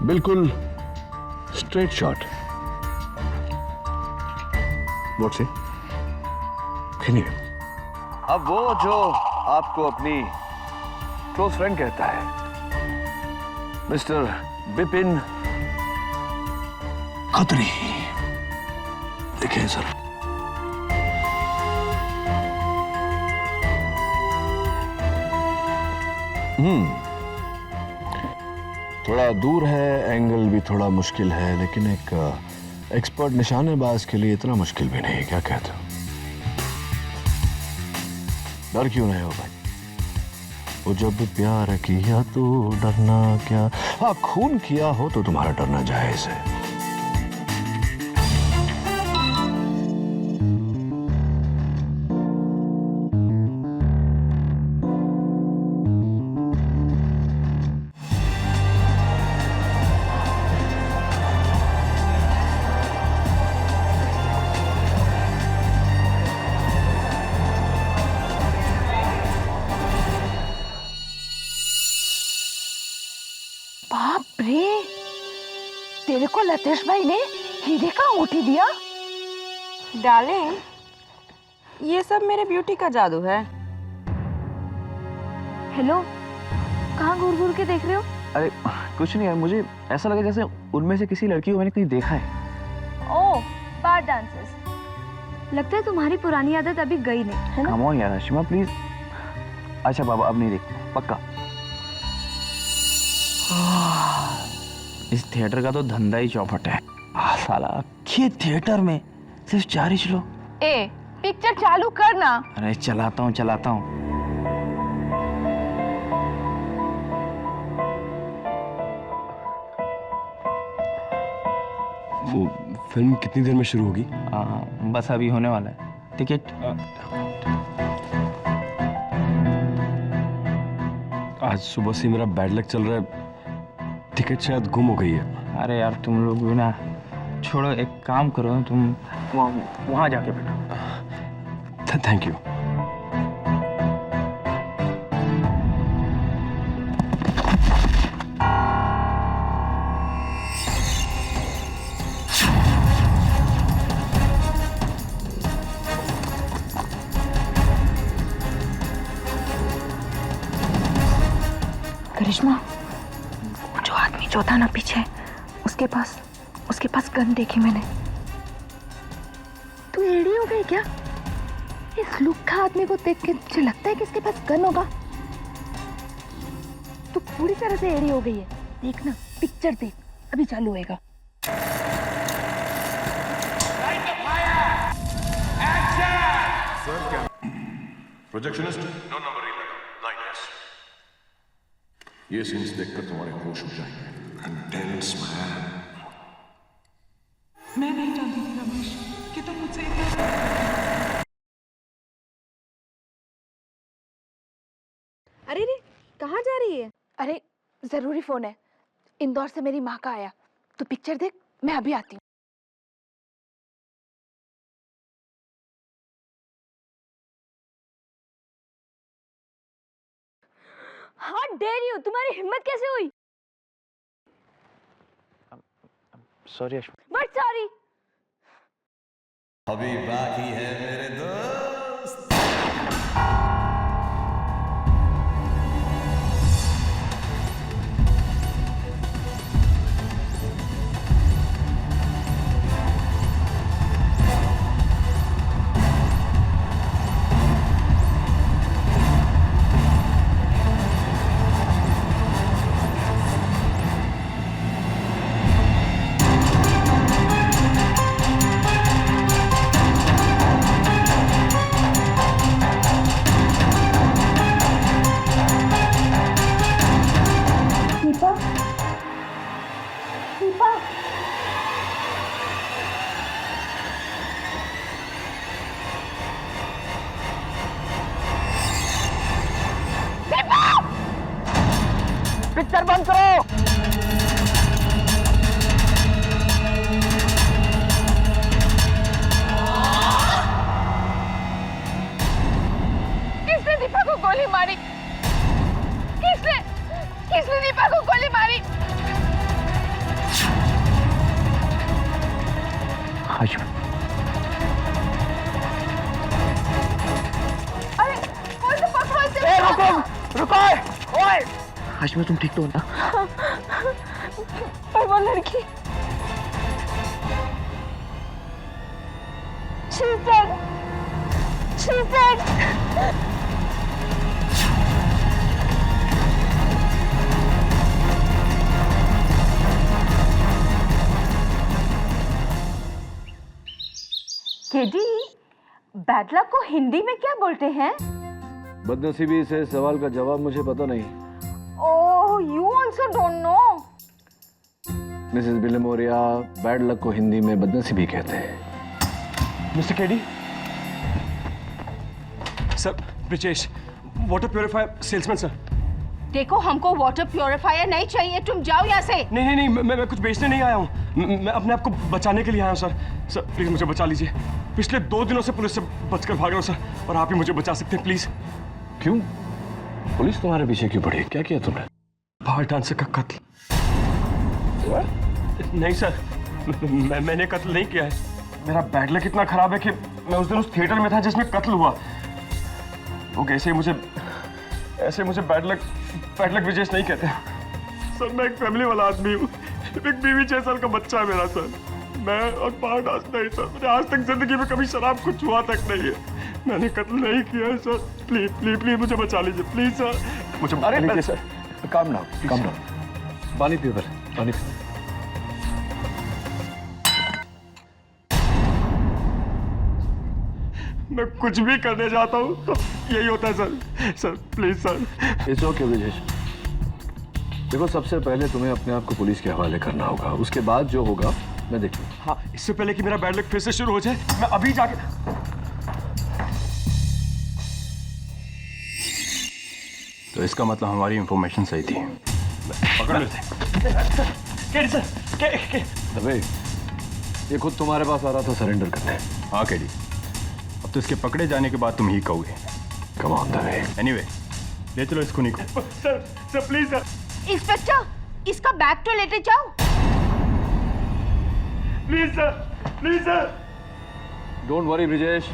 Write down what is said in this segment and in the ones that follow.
बिल्कुल straight shot. What's it? Can you? अब वो जो आपको अपनी क्लोज फ्रेंड कहता है, मिस्टर बिपिन खत्री। देखिए सर, थोड़ा दूर है, एंगल भी थोड़ा मुश्किल है, लेकिन एक एक्सपर्ट निशानेबाज के लिए इतना मुश्किल भी नहीं। क्या कहते हो? डर क्यों रहे हो भाई? वो जब प्यार किया तो डरना क्या। हाँ, खून किया हो तो तुम्हारा डरना जायज है। बाप रे, तेरे को लतेश भाई ने हीरे का अंगूठी दिया? डार्लिंग, ये सब मेरे ब्यूटी का जादू है। हेलो, कहाँ घूर घूर के देख रहे हो? अरे कुछ नहीं यार, मुझे ऐसा लगा जैसे उनमें से किसी लड़की को मैंने कहीं देखा है। ओह, बार डांसर्स। लगता है तुम्हारी पुरानी आदत अभी गई नहीं, है ना? कम ऑन यार शिमा प्लीज। अच्छा बाबा, अब नहीं देख पक्का। इस थिएटर का तो धंधा ही चौपट है। साला के थिएटर में सिर्फ 4 ही लोग। ए, पिक्चर चालू करना। अरे चलाता हूँ। वो फिल्म कितनी देर में शुरू होगी? बस अभी होने वाला है। टिकट? आज सुबह से मेरा बैड लक चल रहा है, टिकट शायद गुम हो गई है। अरे यार तुम लोग भी ना, छोड़ो, एक काम करो, तुम वहाँ जाके बैठो। Thank you. करिश्मा, वो जो आदमी जो था ना पीछे, उसके पास गन देखी मैंने। तू एड़ी हो गई क्या? इस लुक्खा आदमी को देख के मुझे लगता है कि इसके पास गन होगा। तू पूरी तरह से एड़ी हो गई है। देख ना, पिक्चर देख, अभी चालू होएगा। Projectionist no number 9S। ये सीन्स देखकर तुम्हारे होश उड़ जाएंगे। Intense man. मैं नहीं जानती थी रमेश कि तुम मुझसे इतना। अरे रे, कहाँ जा रही है? अरे जरूरी फोन है, इंदौर से मेरी माँ का आया। तू पिक्चर देख, मैं अभी आती हूँ। हाँ, डेयर यू, तुम्हारी हिम्मत कैसे हुई? सॉरी। But sorry. अभी बाकी है मेरे दोस्त। पिक्चर बंद करो। किसने दीपा को गोली मारी? किसने? किसने दीपा को गोली मारी? हाशिम, अरे कोई तो पकड़ो इसे। रुको रुको, ओए हाशिम, तुम ठीक तो हो ना? और वो लड़की she said KD, bad luck को हिंदी में क्या बोलते हैं? बदनसीबी से सवाल का जवाब मुझे पता नहीं। Oh, you also don't know? Mrs Bilimoria, bad luck को हिंदी में बदनसीबी कहते हैं। Mister KD, sir, Brijesh, water purifier salesman sir. देखो, हमको वाटर प्योरीफायर नहीं चाहिए, तुम जाओ यहाँ से। नहीं, मैं कुछ बेचने नहीं आया हूँ। मैं अपने आप को बचाने के लिए आया हूँ सर। सर प्लीज मुझे बचा लीजिए। पिछले 2 दिनों से पुलिस से बचकर भाग रहा हूँ सर, और आप ही मुझे बचा सकते हैं प्लीज। क्यों? पुलिस तुम्हारे पीछे क्यों पड़ी? क्या किया तुमने? बाहर डांसर का कत्ल। नहीं सर, मैंने कत्ल नहीं किया है। मेरा बैड लक इतना खराब है कि मैं उस दिन उस थिएटर में था जिसमें कत्ल हुआ। लोग ऐसे मुझे बैड लक विजेश नहीं कहते। सर मैं एक फैमिली वाला आदमी हूँ, एक बीवी 6 साल का बच्चा है मेरा सर। मैं और बाहर डांस नहीं सर, मुझे आज तक जिंदगी में कभी शराब कुछ हुआ तक नहीं है। मैंने कत्ल नहीं किया है सर। प्लीज प्लीज प्लीज मुझे बचा लीजिए प्लीज सर, मुझे बचा लीजिए सर। Calm down. पानी पियो पहले, पानी पियो। मैं कुछ भी करने जाता हूँ तो यही होता है sir. Sir please sir. It's okay Brijesh. देखो, सबसे पहले तुम्हें अपने आप को पुलिस के हवाले करना होगा, उसके बाद जो होगा मैं देखूंगा। हाँ, इससे पहले कि मेरा बैड लक फिर से शुरू हो जाए, मैं अभी जाके। तो इसका मतलब हमारी इंफॉर्मेशन सही थी। पकड़ लेते हैं। सर अबे, ये खुद तुम्हारे पास आ रहा था सरेंडर करने। हाँ केडी, अब तो इसके पकड़े जाने के बाद तुम ही कहोगे। Come on the way. Anyway, ले चलो इसको निको। Sir please sir. इंस्पेक्टर, इसका बैग तो लेते जाओ। Please sir. Don't worry Brijesh.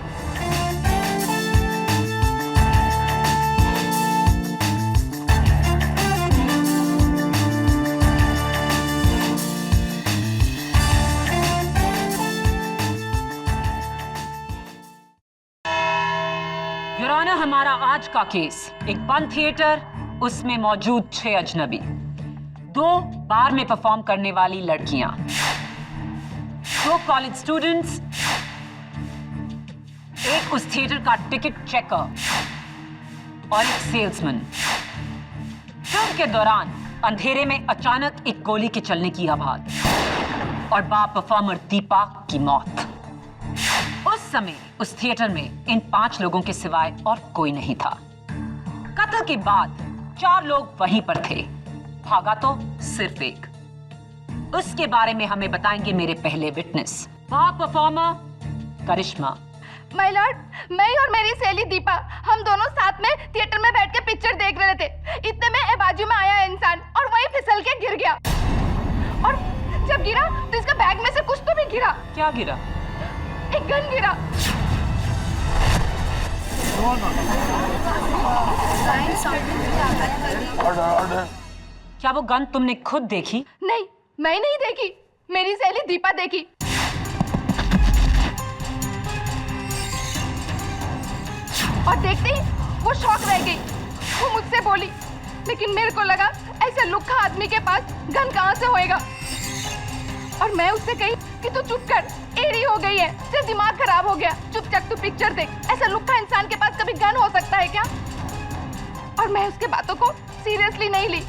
Your honour, हमारा आज का केस एक बंद थिएटर, उसमें मौजूद 6 अजनबी, 2 बार में परफॉर्म करने वाली लड़कियां, 2 कॉलेज स्टूडेंट्स, एक उस थिएटर का टिकट चेकर और एक सेल्समैन। फिल्म के दौरान अंधेरे में अचानक एक गोली के चलने की आवाज और बार परफॉर्मर दीपा की मौत। उस समय उस थिएटर में इन 5 लोगों के सिवाय और कोई नहीं था। कत्ल के बाद 4 लोग वहीं पर थे, भागा तो सिर्फ एक। उसके बारे में हमें बताएंगे मेरे पहले witness, bar performer Karishma. My lord, मैं और मेरी सहेली दीपा, हम दोनों साथ में थिएटर में बैठ के पिक्चर देख रहे थे। इतने में बाजू में आया इंसान और वही फिसल के गिर गया। और जब गिरा तो इसका बैग में से कुछ तो भी गिरा। क्या गिरा? एक गन गिरा। क्या वो गन तुमने खुद देखी? नहीं, मैं नहीं देखी, मेरी सहेली दीपा देखी। और देखते ही वो शॉक रह गई। वो मुझसे बोली, लेकिन मेरे को लगा ऐसे लुक्खा आदमी के पास गन कहां से होएगा। और मैं उससे कही कि तू चुप कर, एड़ी हो गई है, तेरा दिमाग खराब हो गया, चुपचाप तू पिक्चर देख। ऐसा लुक्खा इंसान के पास कभी गन हो सकता है क्या? और मैं उसके बातों को सीरियसली नहीं ली।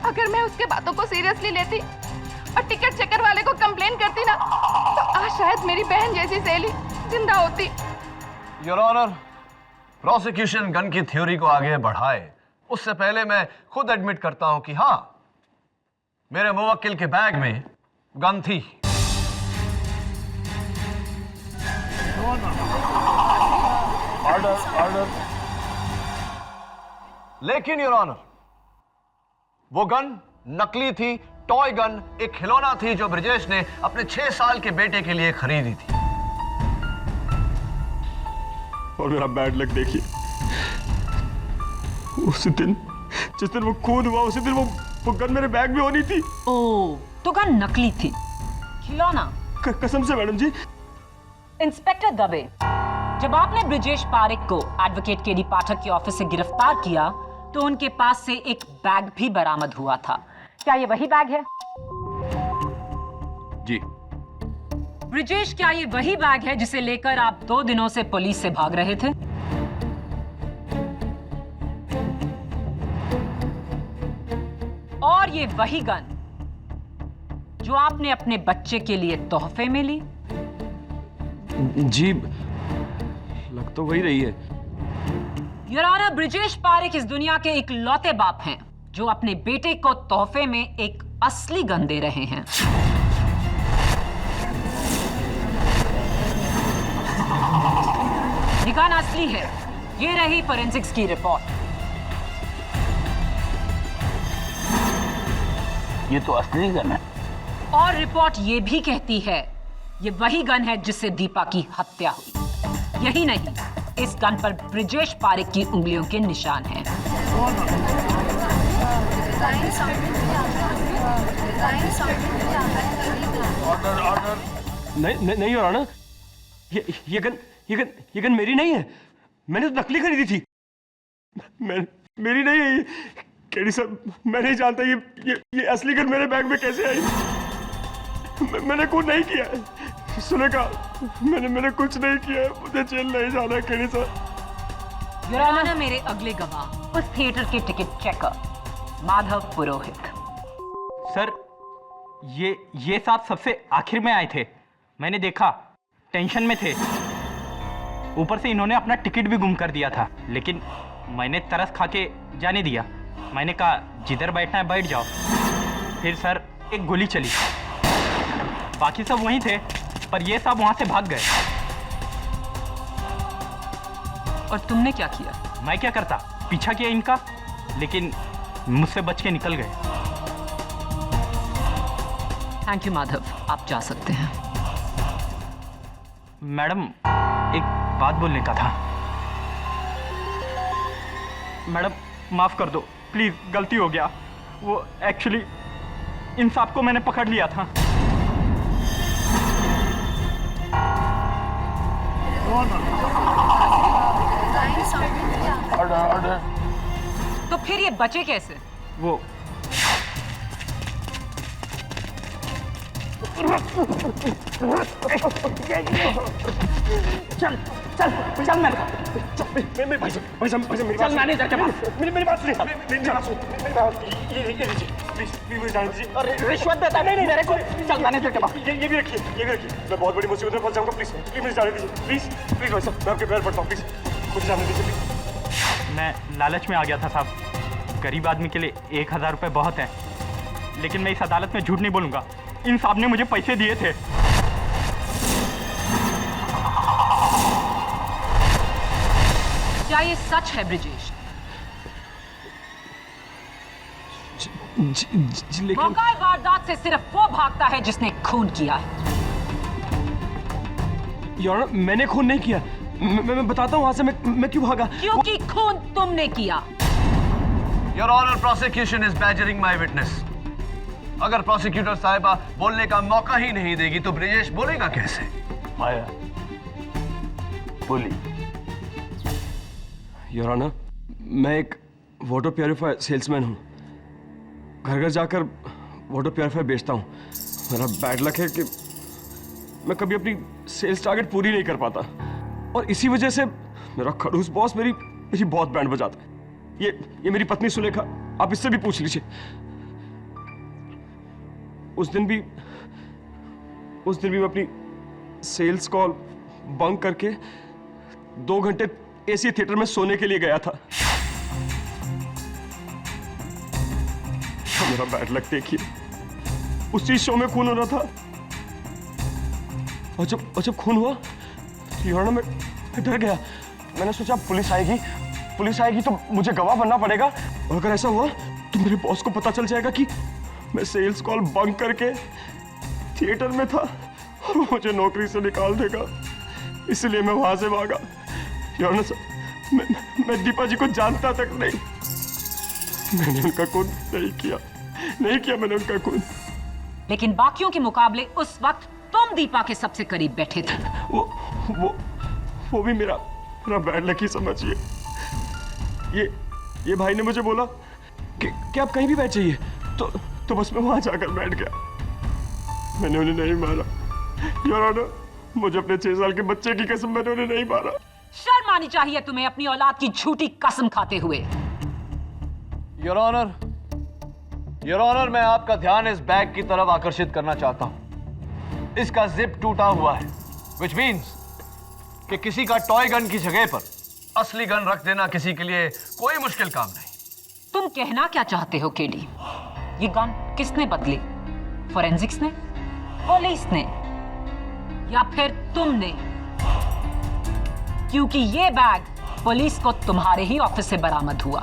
अगर मैं उसके बातों को सीरियसली लेती और टिकट चेकर वाले को कंप्लेन करती ना, तो आज शायद मेरी बहन जैसी सहेली जिंदा होती। योर ऑनर, प्रोसिक्यूशन गन की थ्योरी को आगे बढ़ाए उससे पहले मैं खुद एडमिट करता हूं कि हाँ, मेरे मुवक्किल के बैग में गन थी। ऑर्डर। लेकिन योर ऑनर, वो गन नकली थी, टॉय गन, एक खिलौना थी जो ब्रिजेश ने अपने 6 साल के बेटे के लिए खरीदी थी। और मेरा बैड लक देखिए, उस दिन जिस दिन वो खून हुआ उसी दिन वो गन मेरे बैग में होनी थी। ओह, तो गन नकली थी, खिलौना। कसम से मैडम जी। इंस्पेक्टर दबे, जब आपने ब्रिजेश पारेख को एडवोकेट केडी पाठक के ऑफिस से गिरफ्तार किया तो उनके पास से एक बैग भी बरामद हुआ था। क्या ये वही बैग है? जी। ब्रिजेश, क्या ये वही बैग है जिसे लेकर आप 2 दिनों से पुलिस से भाग रहे थे? और ये वही गन जो आपने अपने बच्चे के लिए तोहफे में ली? जी, लग तो वही रही है। योर ऑनर, ब्रिजेश पारेख इस दुनिया के इकलौते बाप हैं जो अपने बेटे को तोहफे में एक असली गन दे रहे हैं। ये गन असली है। ये रही फोरेंसिक्स की रिपोर्ट। ये तो असली गन है। और रिपोर्ट ये भी कहती है ये वही गन है जिससे दीपा की हत्या हुई। यही नहीं, इस गन पर ब्रिजेश पारेख की उंगलियों के निशान हैं। Order, order. नहीं योर ऑनर, ये गन मेरी नहीं है। मैंने तो नकली खरीदी थी। मेरी नहीं है ये। केडी साहब, मैं नहीं जानता ये असली गन मेरे बैग में कैसे आई। मैंने कुछ नहीं किया है। सुनेगा, मैंने कुछ नहीं किया है। मुझे जेल नहीं जाना है केडी साहब। योर ऑनर, मेरे अगले गवाह उस थिएटर के टिकट चेकर माधव पुरोहित। सर, ये साहब सबसे आखिर में आए थे। मैंने देखा, टेंशन में थे। ऊपर से इन्होंने अपना टिकट भी गुम कर दिया था, लेकिन मैंने तरस खा के जाने दिया। मैंने कहा जिधर बैठना है बैठ जाओ। फिर सर एक गोली चली। बाकी सब वहीं थे, पर ये सब वहां से भाग गए। और तुमने क्या किया? मैं क्या करता, पीछा किया इनका, लेकिन मुझसे बच के निकल गए। थैंक यू माधव, आप जा सकते हैं। मैडम, एक बात बोलने का था। मैडम, माफ कर दो प्लीज, गलती हो गया। वो एक्चुअली इन सब को मैंने पकड़ लिया था। तो फिर ये बचे कैसे? वो चल चल चल मैं भाई साहब चल मैनेजर के पास। मेरी बात सुनिए। मेरी बात सुनिए। ये लीजिए प्लीज मुझे जाने दीजिए। अरे रिश्वत देता नहीं मेरे को। चल मैनेजर के पास। ये भी रखिए। मैं बहुत बड़ी मुसीबत में फंस जाऊंगा। प्लीज मुझे जाने दीजिए। प्लीज भाई साहब, मैं आपके पैर पड़ता हूँ। प्लीज मुझे जाने दीजिए प्लीज। मैं लालच में आ गया था साहब। गरीब आदमी के लिए 1000 रुपये बहुत है, लेकिन मैं इस अदालत में झूठ नहीं बोलूंगा। इन साहब ने मुझे पैसे दिए थे। क्या ये सच है ब्रिजेश? लेकिन मौका वारदात से सिर्फ वो भागता है जिसने खून किया है। यार, मैंने खून नहीं किया। मैं बताता हूँ वहां से मैं क्यों भागा। क्योंकि खून तुमने किया। Your honour, prosecution is badgering my witness. अगर प्रोसिक्यूटर साहिबा बोलने का मौका ही नहीं देगी तो ब्रिजेश बोलेगा कैसे? माया बोली। योर ऑनर, मैं एक वाटर प्योरीफायर सेल्समैन हूँ। घर घर जाकर वाटर प्योरीफायर बेचता हूँ। मेरा बैड लक है कि मैं कभी अपनी सेल्स टारगेट पूरी नहीं कर पाता, और इसी वजह से मेरा खड़ूस बॉस मेरी बहुत बैंड बजाता है। ये मेरी पत्नी सुलेखा, आप इससे भी पूछ लीजिए। उस दिन भी मैं अपनी सेल्स कॉल बंक करके 2 घंटे एसी थिएटर में सोने के लिए गया था। तो मेरा बैड लक देखिए, उसी शो में खून हो रहा था। और जब खून हुआ तो यार मैं डर गया। मैंने सोचा पुलिस आएगी तो मुझे गवाह बनना पड़ेगा, और अगर ऐसा हुआ तो मेरे बॉस को पता चल जाएगा कि मैं सेल्स कॉल बंक करके थिएटर में था और वो मुझे नौकरी से निकाल देगा, इसलिए मैं वहां से भागा। योर ऑनर, मैं दीपा जी को जानता तक नहीं। मैंने उनका खून नहीं किया मैंने उनका खून। लेकिन बाकियों के मुकाबले उस वक्त तुम दीपा के सबसे करीब बैठे थे। वो भी मेरा बैड लक ही समझिए। ये भाई ने मुझे बोला कि आप कहीं भी बैठ जाइए, तो बस मैं वहां जाकर बैठ गया। मैंने उन्हें नहीं मारा योर ऑनर, मुझे अपने 6 साल के बच्चे की कसम, मैंने उन्हें नहीं मारा। शर्म आनी चाहिए तुम्हें अपनी औलाद की झूठी कसम खाते हुए। योर ऑनर, मैं आपका ध्यान इस बैग की तरफ आकर्षित करना चाहता हूं। इसका जिप टूटा हुआ है, which means कि किसी का टॉय गन की जगह पर असली गन रख देना किसी के लिए कोई मुश्किल काम नहीं। तुम कहना क्या चाहते हो केडी? ये गन किसने बदली? फोरेंसिक्स ने, पुलिस ने, या फिर तुमने? क्योंकि ये बैग पुलिस को तुम्हारे ही ऑफिस से बरामद हुआ।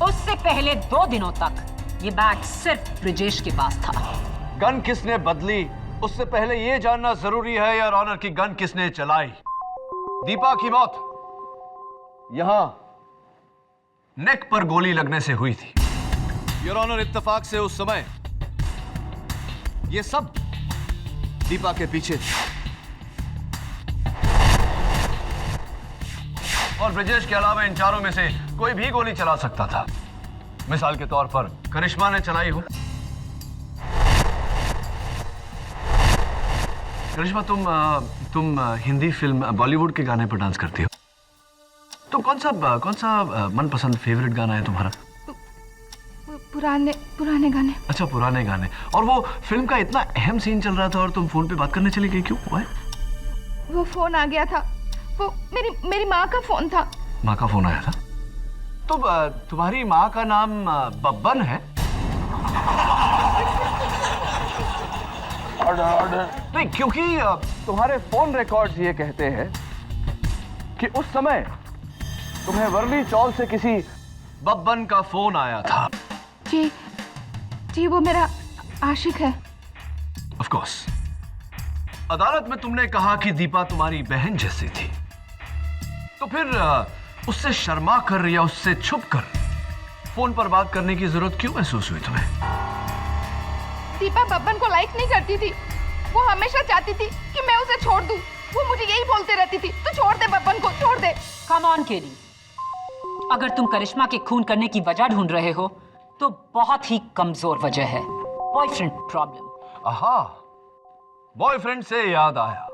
उससे पहले 2 दिनों तक ये बैग सिर्फ ब्रिजेश के पास था। गन किसने बदली उससे पहले यह जानना जरूरी है योर ऑनर कि गन किसने चलाई। दीपा की मौत यहां नेक पर गोली लगने से हुई थी योर ऑनर। इत्तेफाक से उस समय यह सब दीपा के पीछे थे और ब्रिजेश के अलावा इन चारों में से कोई भी गोली चला सकता था। मिसाल के तौर पर करिश्मा ने चलाई हो। करिश्मा, तुम हिंदी फिल्म बॉलीवुड के गाने पर डांस करती हो, तो कौन सा मनपसंद फेवरेट गाना है तुम्हारा? पुराने गाने। अच्छा, पुराने गाने। और वो फिल्म का इतना अहम सीन चल रहा था और तुम फोन पे बात करने चली गई, क्यों? वो फोन आ गया था, वो मेरी माँ का फोन था। माँ का फोन आया था? तो तुम्हारी माँ का नाम बब्बन है? ऑर्डर। नहीं, क्योंकि तुम्हारे फोन रिकॉर्ड्स ये कहते हैं कि उस समय तुम्हें वर्ली चौल से किसी बब्बन का फोन आया था। जी, वो मेरा आशिक है। Of course. अदालत में तुमने कहा कि दीपा तुम्हारी बहन जैसी थी, तो फिर उससे शर्मा कर या उससे छुप कर फोन पर बात करने की जरूरत क्यों महसूस हुई तुम्हें? दीपा बब्बन को लाइक नहीं करती थी। वो हमेशा चाहती थी कि मैं उसे छोड़ दूं। वो मुझे यही बोलते रहती थी, तो छोड़ दे बब्बन को, छोड़ दे। कम ऑन केडी, अगर तुम करिश्मा के खून करने की वजह ढूंढ रहे हो तो बहुत ही कमजोर वजह है, बॉयफ्रेंड प्रॉब्लम। आहा, बॉयफ्रेंड से याद आया,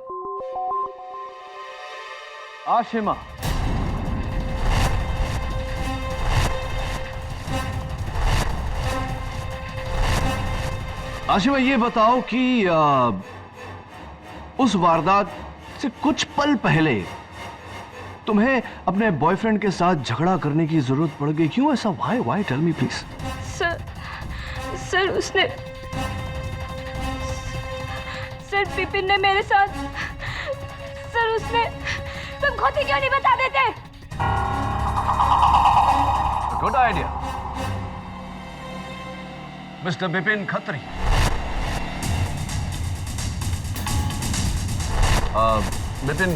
आशिमा, आशिमा ये बताओ कि उस वारदात से कुछ पल पहले तुम्हें अपने बॉयफ्रेंड के साथ झगड़ा करने की जरूरत पड़ गई, क्यों ऐसा? Why tell me please. Sir Vipin ने मेरे साथ, सर उसने, तुम खुद ही क्यों नहीं बता देते? Good idea mister Vipin Khatri. Vipin,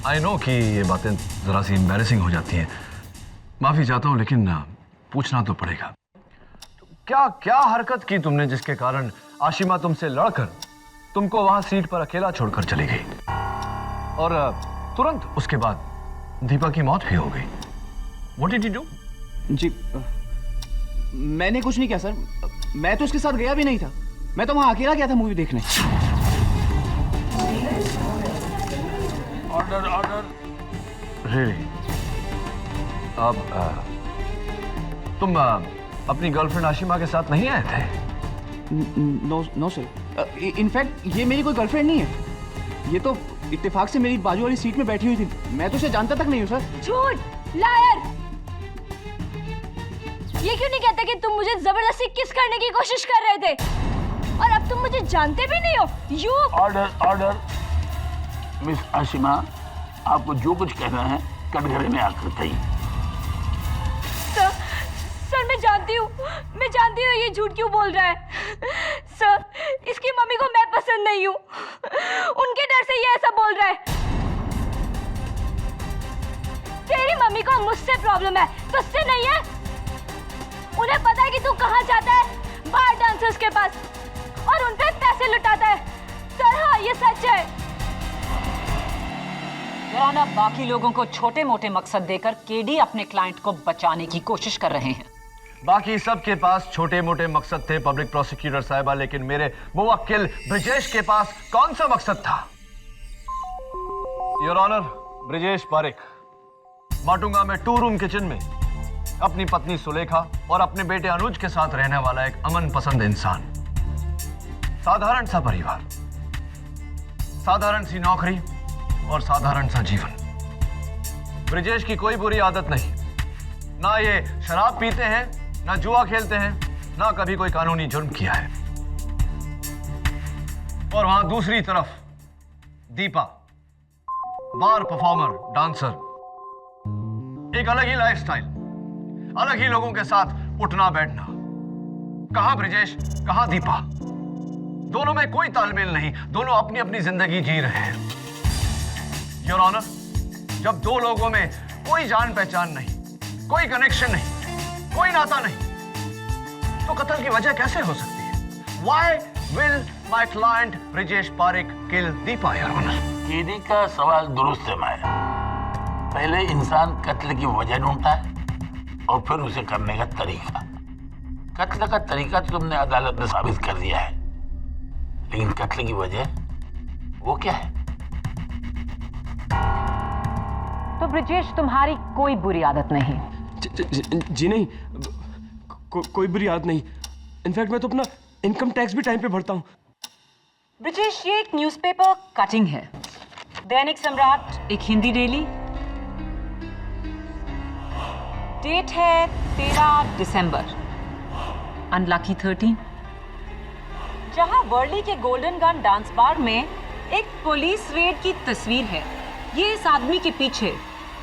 I know कि ये बातें जरा सी एम्बैरेसिंग हो जाती हैं, माफी चाहता हूं, लेकिन पूछना तो पड़ेगा। क्या हरकत की तुमने जिसके कारण आशिमा तुमसे लड़कर तुमको वहां सीट पर अकेला छोड़कर चली गई और तुरंत उसके बाद दीपा की मौत भी हो गई? What did you do? जी, मैंने कुछ नहीं किया सर। मैं तो उसके साथ गया भी नहीं था। मैं तो वहां अकेला गया था मूवी देखने। ऑर्डर। Really? अब तुम अपनी गर्लफ्रेंड आशिमा के साथ नहीं आए थे? No sir. इनफैक्ट ये मेरी कोई गर्लफ्रेंड नहीं है। ये तो इत्तेफाक से मेरी बाजू वाली सीट में बैठी हुई थी। मैं तो उसे जानता तक नहीं हूँ सर। झूठ, लायर। ये क्यों नहीं कहते कि तुम मुझे जबरदस्ती किस करने की कोशिश कर रहे थे और अब तुम मुझे जानते भी नहीं हो? You order. मिस आशिमा, आपको जो कुछ कहना है कटघरे में आकर कहिए। मैं जानती हूँ ये झूठ क्यों बोल रहा है। सर, इसकी मम्मी को मैं पसंद नहीं हूँ, उनके डर से ये ऐसा बोल रहा है। तेरी मम्मी को मुझसे प्रॉब्लम है, तुझसे नहीं है। उन्हें पता है कि तू कहाँ जाता है, बार डांसर्स के पास, और उन पे पैसे लुटाता है। सर हाँ, ये सच है। जरा बाकी लोगों को छोटे मोटे मकसद देकर केडी अपने क्लाइंट को बचाने की कोशिश कर रहे हैं। बाकी सबके पास छोटे मोटे मकसद थे पब्लिक प्रोसिक्यूटर साहिबा, लेकिन मेरे मुवक्किल ब्रिजेश के पास कौन सा मकसद था? योर ऑनर, ब्रिजेश पारेख माटुंगा में 2 रूम किचन में अपनी पत्नी सुलेखा और अपने बेटे अनुज के साथ रहने वाला एक अमन पसंद इंसान। साधारण सा परिवार, साधारण सी नौकरी और साधारण सा जीवन। ब्रिजेश की कोई बुरी आदत नहीं, ना ये शराब पीते हैं, ना जुआ खेलते हैं, ना कभी कोई कानूनी जुर्म किया है। और वहां दूसरी तरफ दीपा, बार परफॉर्मर, डांसर, एक अलग ही लाइफस्टाइल, अलग ही लोगों के साथ उठना बैठना। कहां ब्रिजेश, कहां दीपा? दोनों में कोई तालमेल नहीं, दोनों अपनी अपनी जिंदगी जी रहे हैं। योर ऑनर, जब 2 लोगों में कोई जान पहचान नहीं, कोई कनेक्शन नहीं, कोई नाता नहीं, तो कत्ल की वजह कैसे हो सकती है? Why will my client Brijesh Parekh kill Deepa, your honour? KD का सवाल दुरुस्त है माया। पहले इंसान कत्ल की वजह ढूंढता है और फिर उसे करने का तरीका। कत्ल का तरीका तो तुमने अदालत में साबित कर दिया है, लेकिन कत्ल की वजह वो क्या है? तो ब्रिजेश, तुम्हारी कोई बुरी आदत नहीं। जी नहीं, कोई बुरी आदत नहीं। इनफैक्ट मैं तो अपना इनकम टैक्स भी टाइम पे भरता हूँ। ब्रिजेश, ये एक न्यूज़पेपर कटिंग है, दैनिक सम्राट, एक हिंदी डेली। डेट है 13 दिसंबर, अनलकी 13, जहां वर्ली के गोल्डन गन डांस बार में एक पुलिस रेड की तस्वीर है। ये इस आदमी के पीछे,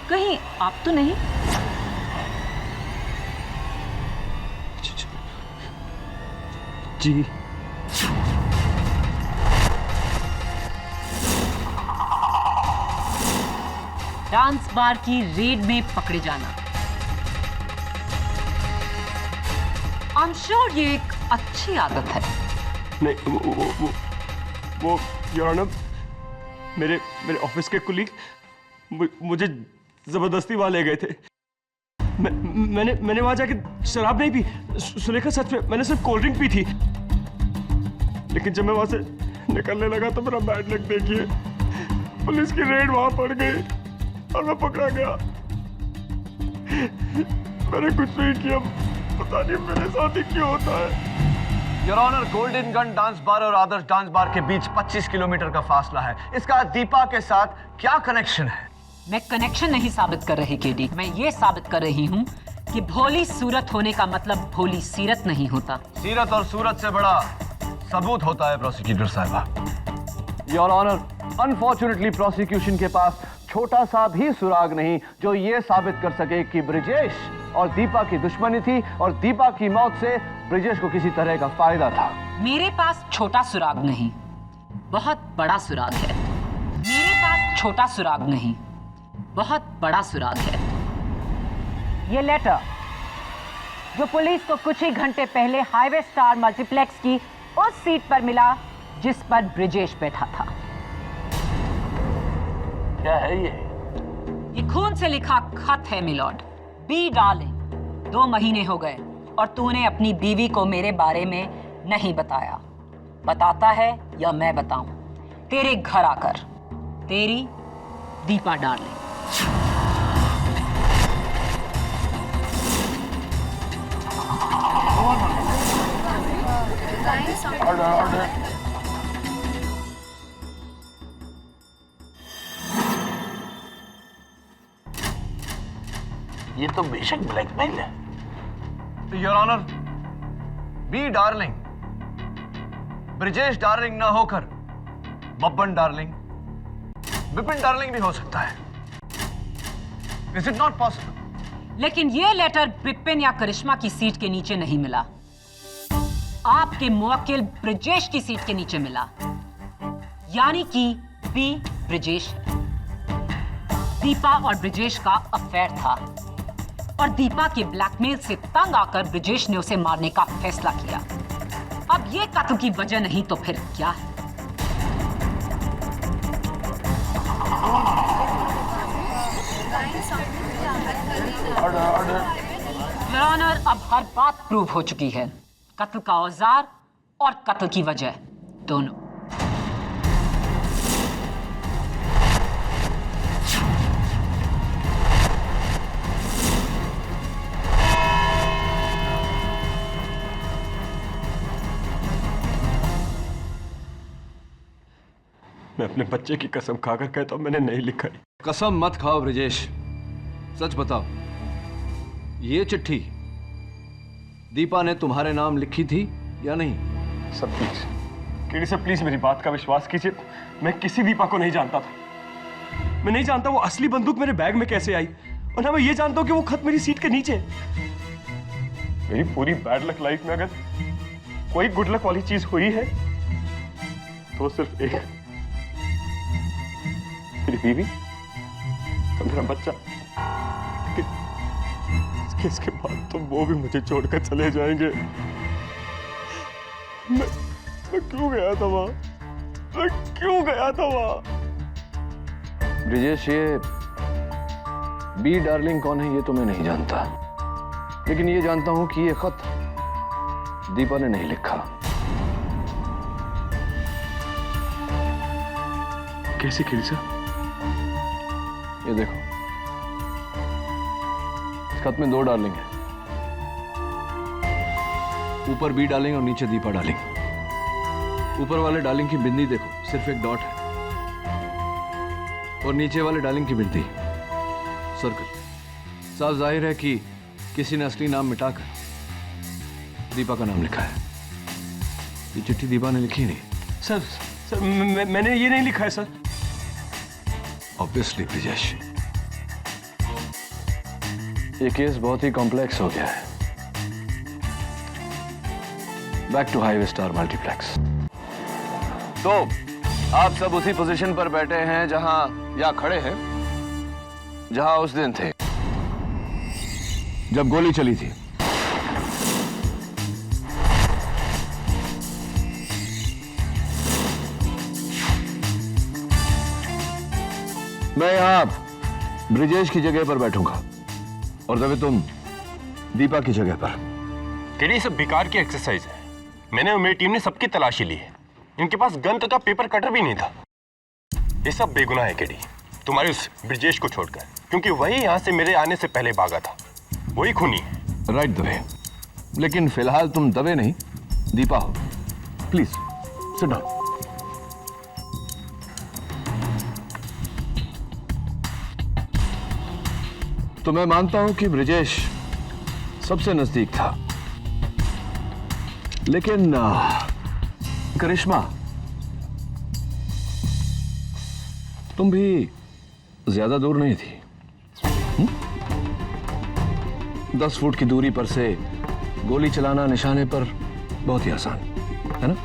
कहीं आप तो नहीं? जी। डांस बार की रेड में पकड़े जाना, आई एम श्योर ये एक अच्छी आदत है। नहीं, वो योर ऑनर, मेरे ऑफिस के कुलीग मुझे जबरदस्ती वहां ले गए थे। मैंने वहां जाके शराब नहीं पी, सुलेखा सच में मैंने सिर्फ कोल्ड ड्रिंक पी थी। लेकिन जब मैं वहां से निकलने लगा तो मेरा बैड लक देखिए, पुलिस की रेड वहां पड़ गई और मैं पकड़ा गया। मैंने कुछ नहीं किया, पता नहीं मेरे साथ ही क्यों होता है। Your honour, golden gun dance bar और आदर्श डांस बार के बीच 25 किलोमीटर का फासला है। इसका दीपा के साथ क्या कनेक्शन है? मैं कनेक्शन नहीं साबित कर रही केडी, मैं ये साबित कर रही हूँ कि भोली सूरत होने का मतलब भोली सीरत नहीं होता। सीरत और सूरत से बड़ा सबूत होता है प्रोसिक्यूटर साहिबा। योर ऑनर, अनफॉर्चुनेटली प्रोसिक्यूशन के पास छोटा सा भी सुराग नहीं जो ये साबित कर सके कि ब्रिजेश और दीपा की दुश्मनी थी और दीपा की मौत से ब्रिजेश को किसी तरह का फायदा था। मेरे पास छोटा सुराग नहीं, बहुत बड़ा सुराग है। मेरे पास छोटा सुराग नहीं, बहुत बड़ा सुराग है। ये लेटर जो पुलिस को कुछ ही घंटे पहले हाईवे स्टार मल्टीप्लेक्स की उस सीट पर मिला जिस पर ब्रिजेश बैठा था। क्या है ये? ये खून से लिखा खत है मिलॉर्ड। बी डार्लिंग, 2 महीने हो गए और तूने अपनी बीवी को मेरे बारे में नहीं बताया। बताता है या मैं बताऊं? तेरे घर आकर। तेरी दीपा डार्लिंग। ऑर्डर। ये तो बेशक ब्लैकमेल है। Your honour, be darling Brijesh darling ना होकर बब्बन डार्लिंग, विपिन डार्लिंग भी हो सकता है। Is it not possible? लेकिन ये लेटर बिपिन या करिश्मा की सीट के नीचे नहीं मिला, आपके मुवक्किल ब्रिजेश की सीट के नीचे मिला, यानी कि बी ब्रिजेश। दीपा और ब्रिजेश का अफेयर था और दीपा के ब्लैकमेल से तंग आकर ब्रिजेश ने उसे मारने का फैसला किया। अब ये कत्ल की वजह नहीं तो फिर क्या है? योर ऑनर, अब हर बात प्रूव हो चुकी है, कत्ल का औजार और कत्ल की वजह दोनों। मैं अपने बच्चे की कसम खाकर कहता हूं मैंने नहीं लिखा है। कसम मत खाओ ब्रिजेश, सच बताओ, ये चिट्ठी दीपा ने तुम्हारे नाम लिखी थी या नहीं? Sir please, KD sir please मेरी बात का विश्वास कीजिए। मैं किसी दीपा को नहीं जानता था। मैं नहीं जानता वो असली बंदूक मेरे बैग में कैसे आई, और ना मैं ये जानता हूं कि वो खत मेरी सीट के नीचे। मेरी पूरी बैड लक लाइफ में अगर कोई गुड लक वाली चीज हुई है तो सिर्फ एक, मेरी बीवी और मेरा बच्चा। इसके बाद तो वो भी मुझे छोड़कर चले जाएंगे। मैं क्यों गया था वहां? मैं क्यों गया था वहां? ब्रिजेश, ये बी डार्लिंग कौन है ये तो मैं नहीं जानता, लेकिन ये जानता हूं कि ये खत दीपा ने नहीं लिखा। कैसे खेल सर? ये देखो, इस खत में 2 डार्लिंग है, ऊपर बी डार्लिंग और नीचे दीपा डार्लिंग। ऊपर वाले डार्लिंग की बिंदी देखो, सिर्फ एक डॉट है, और नीचे वाले डार्लिंग की बिंदी सर्कल। साफ जाहिर है कि किसी ने असली नाम मिटाकर दीपा का नाम लिखा है। ये चिट्ठी दीपा ने लिखी नहीं। सर मैंने ये नहीं लिखा है सर। ऑब्वियसली ब्रिजेश, ये केस बहुत ही कॉम्प्लेक्स हो गया है। Back to highway star multiplex. तो आप सब उसी पोजीशन पर बैठे हैं जहां, या खड़े हैं जहां उस दिन थे जब गोली चली थी। मैं यहां ब्रिजेश की जगह पर बैठूंगा और तभी तुम दीपा की जगह पर। केडी, सब बेकार की एक्सरसाइज है। मैंने और मेरी टीम ने सबकी तलाशी ली है। इनके पास गन तथा पेपर कटर भी नहीं था। ये सब बेगुनाह है केडी, तुम्हारे उस ब्रिजेश को छोड़कर, क्योंकि वही यहां से मेरे आने से पहले भागा था। वही खूनी है। राइट दवे, लेकिन फिलहाल तुम दवे नहीं दीपा हो। Please sit down. तो मैं मानता हूं कि ब्रिजेश सबसे नजदीक था, लेकिन करिश्मा, तुम भी ज्यादा दूर नहीं थी। 10 फुट की दूरी पर से गोली चलाना निशाने पर बहुत ही आसान है ना?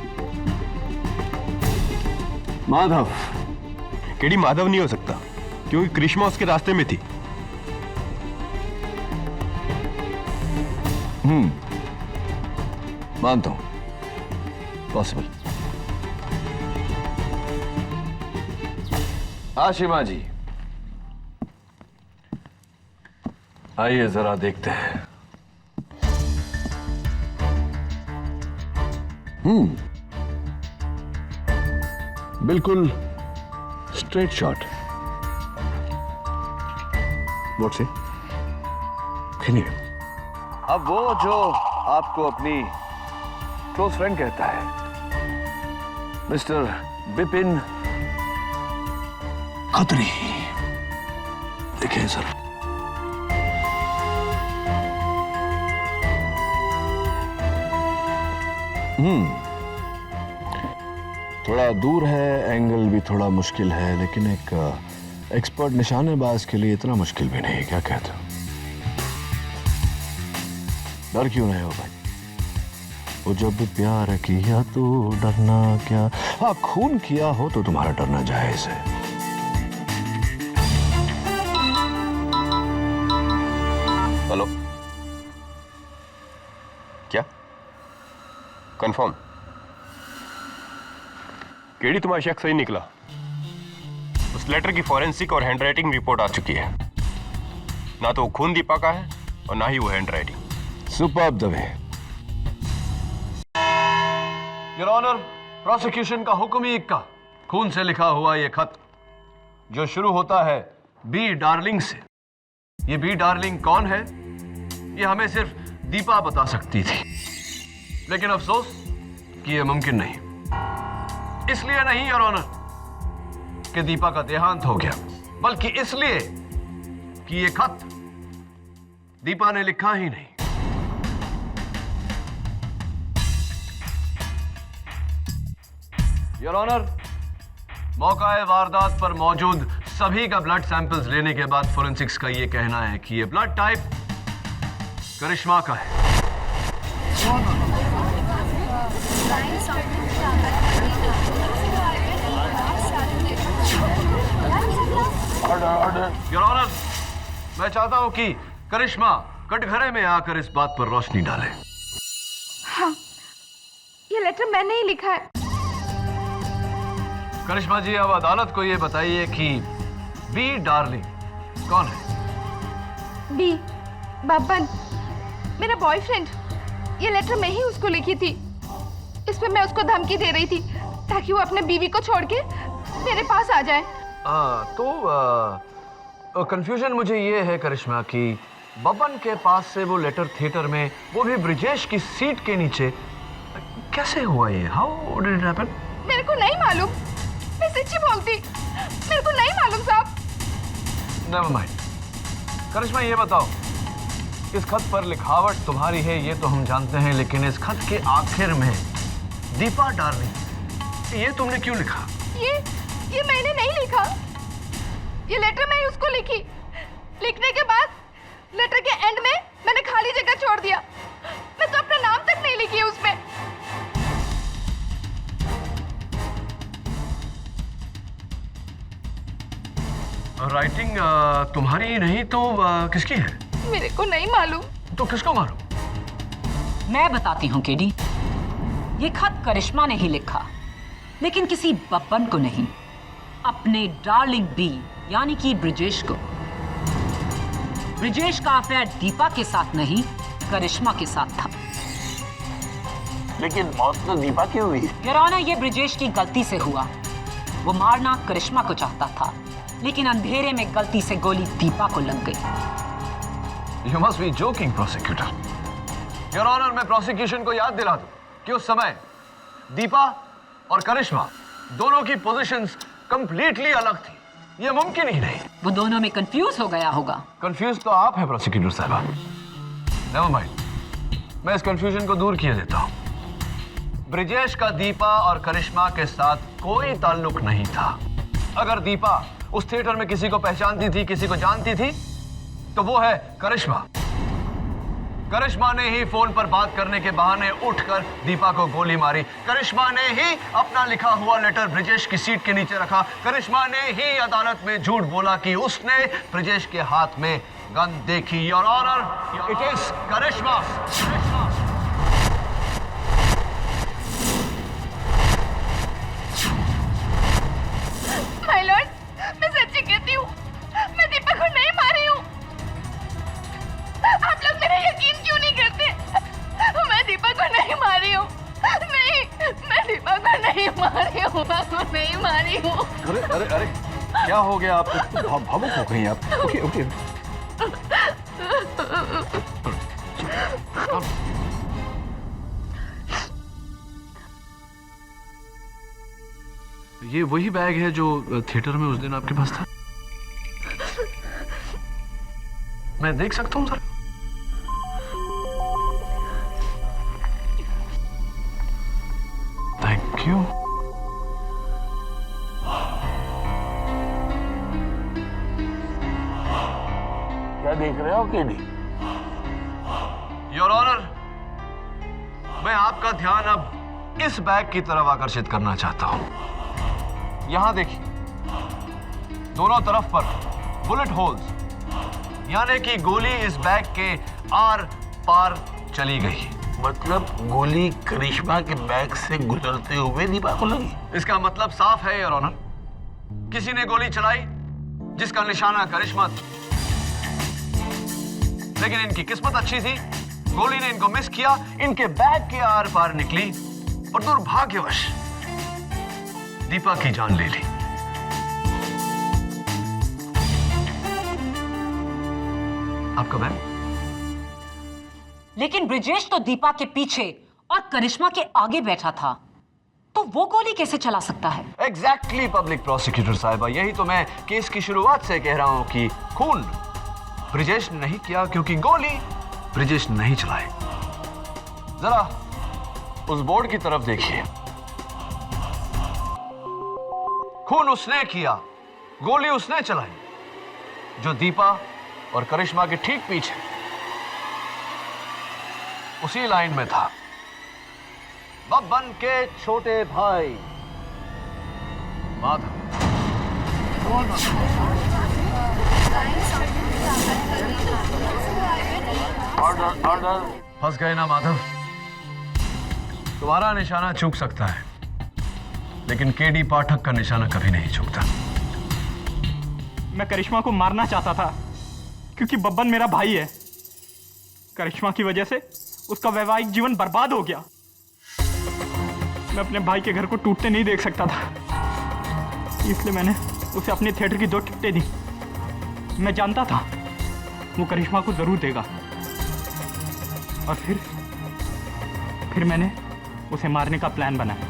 माधव। केडी, माधव नहीं हो सकता, क्योंकि करिश्मा उसके रास्ते में थी। मानता हूं, पॉसिबल। आशिमा जी, आइए जरा देखते हैं। बिल्कुल स्ट्रेट शॉट। व्हाट से? अब वो जो आपको अपनी क्लोज फ्रेंड कहता है, मिस्टर बिपिन खत्री। देखिए सर, थोड़ा दूर है, एंगल भी थोड़ा मुश्किल है, लेकिन एक एक्सपर्ट निशानेबाज के लिए इतना मुश्किल भी नहीं। क्या कहते हो? डर क्यों रहे हो भाई? वो जब प्यार किया तो डरना क्या? हाँ, खून किया हो तो तुम्हारा डरना जायज है। हेलो, क्या कंफर्म? केडी, तुम्हारा शक सही निकला। उस लेटर की फॉरेंसिक और हैंडराइटिंग रिपोर्ट आ चुकी है। ना तो वो खून दीपा का है और ना ही वो handwriting. Superb Dave. Your honour, prosecution का हुक्म ही इक्का। खून से लिखा हुआ ये खत जो शुरू होता है बी डार्लिंग से। ये बी डार्लिंग कौन है ये हमें सिर्फ दीपा बता सकती थी, लेकिन अफसोस कि यह मुमकिन नहीं। इसलिए नहीं योर ऑनर कि दीपा का देहांत हो गया, बल्कि इसलिए कि यह खत दीपा ने लिखा ही नहीं। योर ऑनर, मौका वारदात पर मौजूद सभी का ब्लड सैंपल्स लेने के बाद फोरेंसिक्स का यह कहना है कि यह ब्लड टाइप करिश्मा का है। योर ऑनर, मैं चाहता हूं कि करिश्मा कटघरे में आकर इस बात पर रोशनी डाले। हाँ, ये लेटर मैंने ही लिखा है। करिश्मा जी, अब अदालत को यह बताइए कि बी डार्लिंग कौन है? बी बब्बन, मेरा बॉयफ्रेंड। ये लेटर मैं ही उसको लिखी थी। इस पे मैं उसको धमकी दे रही थी ताकि वो अपने बीवी को छोड़ के मेरे पास आ जाए। तो कंफ्यूजन मुझे ये है करिश्मा कि बब्बन के पास से वो लेटर थिएटर में, वो भी ब्रिजेश की सीट के नीचे, कैसे हुआ ये? How did it happen? मेरे को नहीं मालूम, मैं सच्ची बोलती, मेरे को नहीं मालूम साहब। Never mind. करिश्मा, ये बताओ, इस खत पर लिखावट तुम्हारी है ये तो हम जानते हैं, लेकिन इस खत के आखिर में दीपा डार्लिंग, ये तुमने क्यों लिखा? ये मैंने नहीं लिखा। ये लेटर मैं उसको लिखी। लिखने के बाद लेटर के एंड में मैंने खाली जगह छोड़ दिया। मैं तो अपना नाम तक नहीं लिखी है उसमें। राइटिंग तुम्हारी नहीं तो किसकी है? मेरे को नहीं मालूम। तो किसको मालूम? मैं बताती हूँ केडी। ये खत करिश्मा ने ही लिखा, लेकिन किसी बब्बन को नहीं, अपने डार्लिंग बी यानी कि ब्रिजेश को। ब्रिजेश का अफेयर दीपा के साथ नहीं, करिश्मा के साथ था। लेकिन मौत तो दीपा की हुई। योर ऑनर, ये ब्रिजेश की गलती से हुआ। वो मारना करिश्मा को चाहता था, लेकिन अंधेरे में गलती से गोली दीपा को लग गई। You must be joking, prosecutor. Your Honor, मैं प्रोसिक्यूशन को याद दिला दूं कि उस समय दीपा और करिश्मा दोनों की पोजीशंस कंप्लीटली अलग थी। ये मुमकिन ही नहीं। वो दोनों में कंफ्यूज हो गया होगा। कंफ्यूज तो आप हैं प्रोसिक्यूटर साहबा। नेवर माइंड, मैं इस कंफ्यूजन को दूर किए देता हूं। ब्रिजेश का दीपा और करिश्मा के साथ कोई ताल्लुक नहीं था। अगर दीपा उस थिएटर में किसी को पहचानती थी, किसी को जानती थी, तो वो है करिश्मा। करिश्मा ने ही फोन पर बात करने के बहाने उठकर दीपा को गोली मारी। करिश्मा ने ही अपना लिखा हुआ लेटर ब्रिजेश की सीट के नीचे रखा। करिश्मा ने ही अदालत में झूठ बोला कि उसने ब्रिजेश के हाथ में गन देखी। Your honour, it is Karishma. My lord, मैं सच्ची कहती हूँ, मैं दीपा को नहीं मारी हूँ। आप लोग मेरा यकीन क्यों नहीं करते? मैं दीपा को नहीं मारी हूँ। नहीं, मैं दीपा को नहीं मारी हूँ। नहीं मारी हूँ। अरे अरे अरे, क्या हो गया आपको? भावुक हो गई आप। Okay okay. ये वही बैग है जो थिएटर में उस दिन आपके पास था? मैं देख सकता हूँ सर? Thank you. क्या देख रहे हो केडी? योर ऑनर, मैं आपका ध्यान अब इस बैग की तरफ आकर्षित करना चाहता हूं। यहां देखिए, दोनों तरफ पर बुलेट होल्स, यानी कि गोली इस बैग के आर पार चली गई। मतलब गोली करिश्मा के बैग से गुजरते हुए दीपा को लगी? इसका मतलब साफ है योर ऑनर, किसी ने गोली चलाई जिसका निशाना करिश्मा था। लेकिन इनकी किस्मत अच्छी थी, गोली ने इनको मिस किया, इनके बैग के आर पार निकली और दुर्भाग्यवश दीपा की जान ले ली। आपका बैग? लेकिन ब्रिजेश तो दीपा के पीछे और करिश्मा के आगे बैठा था, तो वो गोली कैसे चला सकता है? एग्जैक्टली पब्लिक प्रोसिक्यूटर साहिबा, यही तो मैं केस की शुरुआत से कह रहा हूं कि खून ब्रिजेश ने नहीं किया क्योंकि गोली ब्रिजेश ने नहीं चलाई। जरा उस बोर्ड की तरफ देखिए, खून उसने किया, गोली उसने चलाई, जो दीपा और करिश्मा के ठीक पीछे उसी लाइन में था। बब्बन के छोटे भाई माधव। Order order. फंस गए ना माधव? तुम्हारा निशाना चूक सकता है, लेकिन केडी पाठक का निशाना कभी नहीं चूकता। मैं करिश्मा को मारना चाहता था क्योंकि बब्बन मेरा भाई है। करिश्मा की वजह से उसका वैवाहिक जीवन बर्बाद हो गया। मैं अपने भाई के घर को टूटते नहीं देख सकता था, इसलिए मैंने उसे अपने थिएटर की 2 टिकटें दी। मैं जानता था वो करिश्मा को जरूर देगा, और फिर मैंने उसे मारने का प्लान बनाया।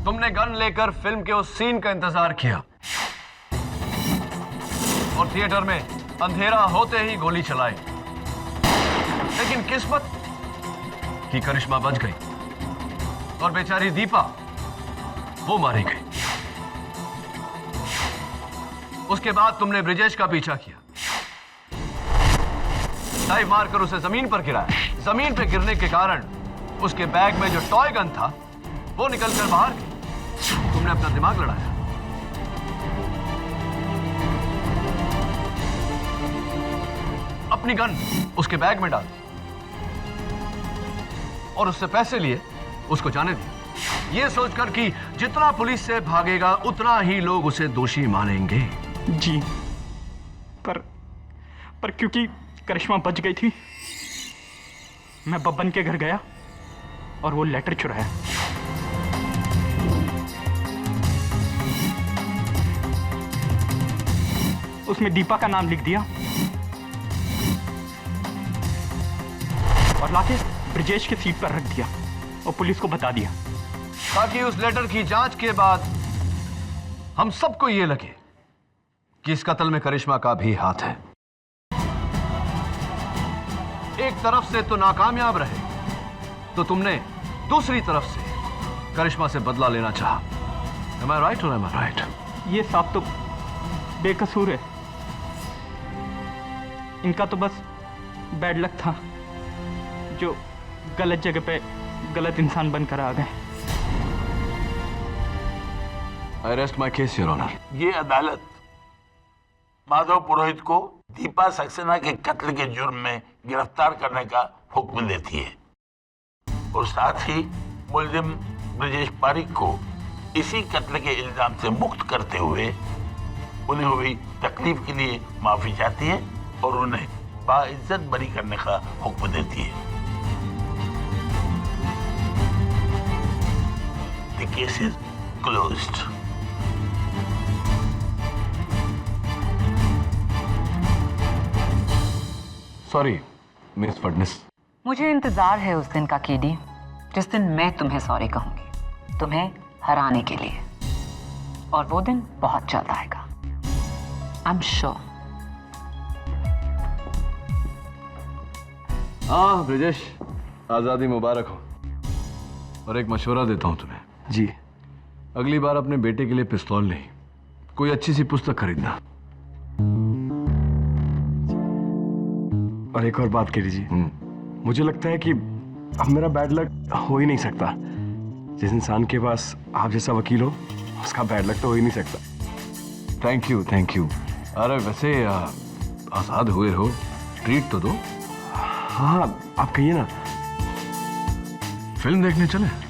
तुमने गन लेकर फिल्म के उस सीन का इंतजार किया और थिएटर में अंधेरा होते ही गोली चलाई, लेकिन किस्मत की करिश्मा बच गई और बेचारी दीपा वो मारी गई। उसके बाद तुमने ब्रिजेश का पीछा किया, डाइव मारकर उसे जमीन पर गिराया। जमीन पर गिरने के कारण उसके बैग में जो टॉय गन था वो निकलकर बाहर गई। तुमने अपना दिमाग लड़ाया, अपनी गन उसके बैग में डाल दी और उससे पैसे लिए उसको जाने दिया, ये सोचकर कि जितना पुलिस से भागेगा उतना ही लोग उसे दोषी मानेंगे। जी, पर क्योंकि करिश्मा बच गई थी, मैं बब्बन के घर गया और वो लेटर चुराया। उसमें दीपा का नाम लिख दिया और लाके ब्रिजेश के सीट पर रख दिया और पुलिस को बता दिया, ताकि उस लेटर की जांच के बाद हम सबको ये लगे कि इस कत्ल में करिश्मा का भी हाथ है। एक तरफ से तो नाकामयाब रहे, तो तुमने दूसरी तरफ से करिश्मा से बदला लेना चाहा। Am I right or am I right? ये साहब तो बेकसूर है, इनका तो बस बैड लक था जो गलत जगह पे गलत इंसान बनकर आ गए। I rest my case, Your Honor. ये अदालत माधव पुरोहित को दीपा सक्सेना के कत्ल के जुर्म में गिरफ्तार करने का हुक्म देती है और साथ ही मुलजिम ब्रिजेश पारिक को इसी कत्ल के इल्जाम से मुक्त करते हुए उन्हें हुई तकलीफ के लिए माफी चाहती है और उन्हें बाइज्जत बरी करने का हुक्म देती है। The case is closed. Sorry miss Phadnis. मुझे इंतजार है उस दिन का केडी, जिस दिन मैं तुम्हें सॉरी कहूंगी, तुम्हें हराने के लिए, और वो दिन बहुत जल्द आएगा। I'm sure. हाँ ब्रिजेश, आजादी मुबारक हो। और एक मशवरा देता हूं तुम्हें। जी। अगली बार अपने बेटे के लिए पिस्तौल नहीं, कोई अच्छी सी पुस्तक खरीदना। और एक और बात कह लीजिए, मुझे लगता है कि अब मेरा बैड लक हो ही नहीं सकता। जिस इंसान के पास आप जैसा वकील हो, उसका बैड लक तो हो ही नहीं सकता। Thank you, thank you. अरे वैसे आजाद हुए हो, ट्रीट तो दो। हाँ, आप कहिए ना। फिल्म देखने चले?